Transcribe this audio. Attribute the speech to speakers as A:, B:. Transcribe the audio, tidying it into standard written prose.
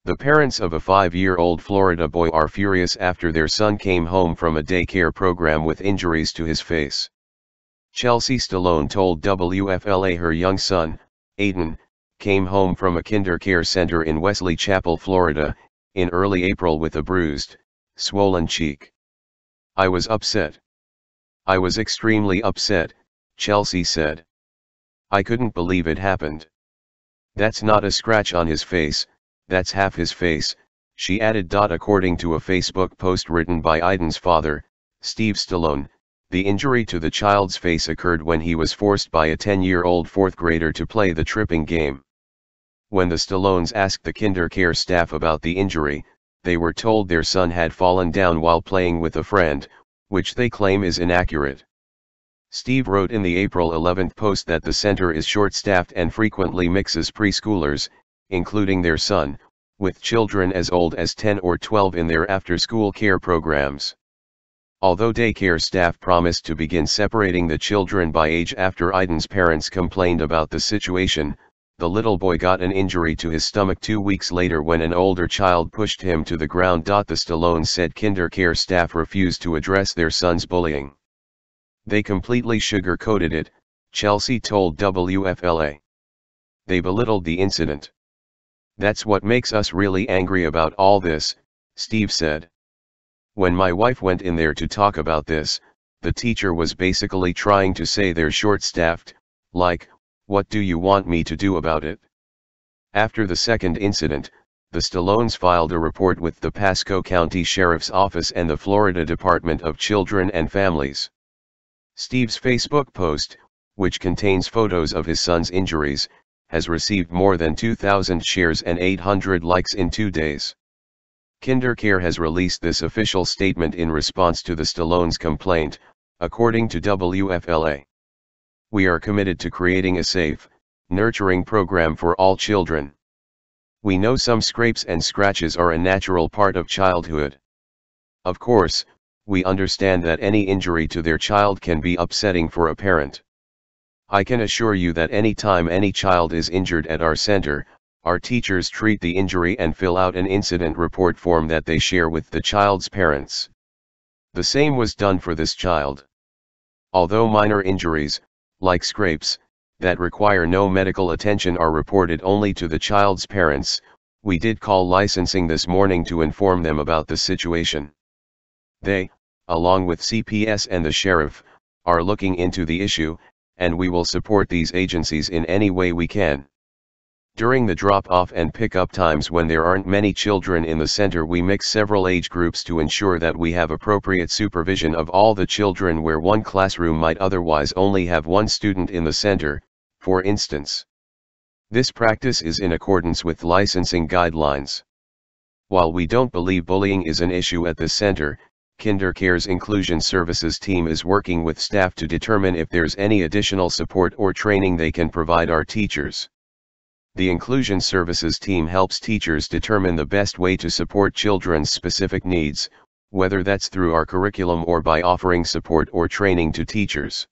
A: The parents of a 5-year-old Florida boy are furious after their son came home from a daycare program with injuries to his face. Chelsea Stallone told WFLA her young son, Aiden, came home from a kindercare center in Wesley Chapel, Florida, in early April with a bruised, swollen cheek. "I was upset. I was extremely upset," Chelsea said. "I couldn't believe it happened. That's not a scratch on his face, that's half his face," she added. According to a Facebook post written by Aiden's father, Steve Stallone, the injury to the child's face occurred when he was forced by a 10-year-old fourth grader to play the tripping game. When the Stallones asked the kindercare staff about the injury, they were told their son had fallen down while playing with a friend, which they claim is inaccurate. Steve wrote in the April 11 post that the center is short-staffed and frequently mixes preschoolers, including their son, with children as old as 10 or 12 in their after-school care programs. Although daycare staff promised to begin separating the children by age after Aiden's parents complained about the situation, the little boy got an injury to his stomach 2 weeks later when an older child pushed him to the ground. The Stallones said kindercare staff refused to address their son's bullying. "They completely sugar-coated it," Chelsea told WFLA. "They belittled the incident. That's what makes us really angry about all this," Steve said. "When my wife went in there to talk about this, the teacher was basically trying to say they're short-staffed, like, what do you want me to do about it?" After the second incident, the Stallones filed a report with the Pasco County Sheriff's Office and the Florida Department of Children and Families. Steve's Facebook post, which contains photos of his son's injuries, has received more than 2,000 shares and 800 likes in 2 days. KinderCare has released this official statement in response to the Stallones' complaint, according to WFLA. "We are committed to creating a safe, nurturing program for all children. We know some scrapes and scratches are a natural part of childhood. Of course, we understand that any injury to their child can be upsetting for a parent. I can assure you that any time any child is injured at our center, our teachers treat the injury and fill out an incident report form that they share with the child's parents. The same was done for this child. Although minor injuries, like scrapes, that require no medical attention are reported only to the child's parents, we did call licensing this morning to inform them about the situation. They, along with CPS and the sheriff, are looking into the issue, and we will support these agencies in any way we can. During the drop-off and pick-up times when there aren't many children in the center, we mix several age groups to ensure that we have appropriate supervision of all the children where one classroom might otherwise only have one student in the center, for instance. This practice is in accordance with licensing guidelines. While we don't believe bullying is an issue at the center, KinderCare's Inclusion Services team is working with staff to determine if there's any additional support or training they can provide our teachers. The Inclusion Services team helps teachers determine the best way to support children's specific needs, whether that's through our curriculum or by offering support or training to teachers.